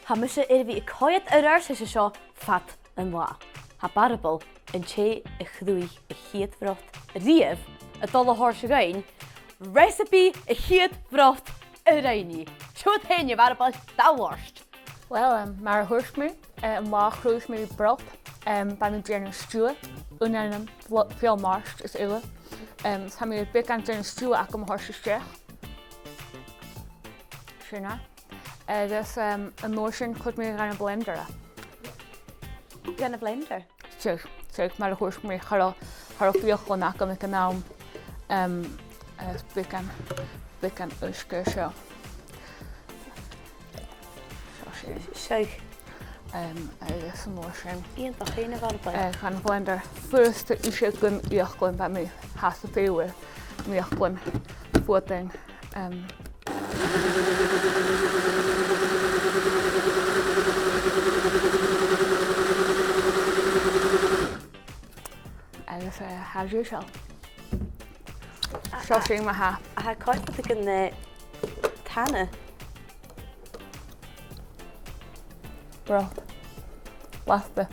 Hamise bhí coiad ar sa seo fat an lá. Ha Barabal in ché a chrúi a Chiad Bhrot riamh a dul thir se gain. Reasabaidh a Chiad Bhrot a raini. Chruthaich Barabal dáhharst. Well, mar thuairt an lá chrúis mé brot ba mé déanana stúa unanam fiol marst is uile. Tá mé bit an déanana stúa ach go thir se Sinna. Agus an nóir sin chud mé gan blender. Gan a blender? Tuig mar thuairt mé chara bhíoch go nach go me an nám bit an uisce seo. Seich. Agus an nóir sin. Íon a chéine Barabal. Gan blender fuasta ise gon íochlann ba mé has a féhfuil míochlann fuating. Agus háú seo. Seo sé mar ha. A ha coiad gan tanna. Brot. Lasta.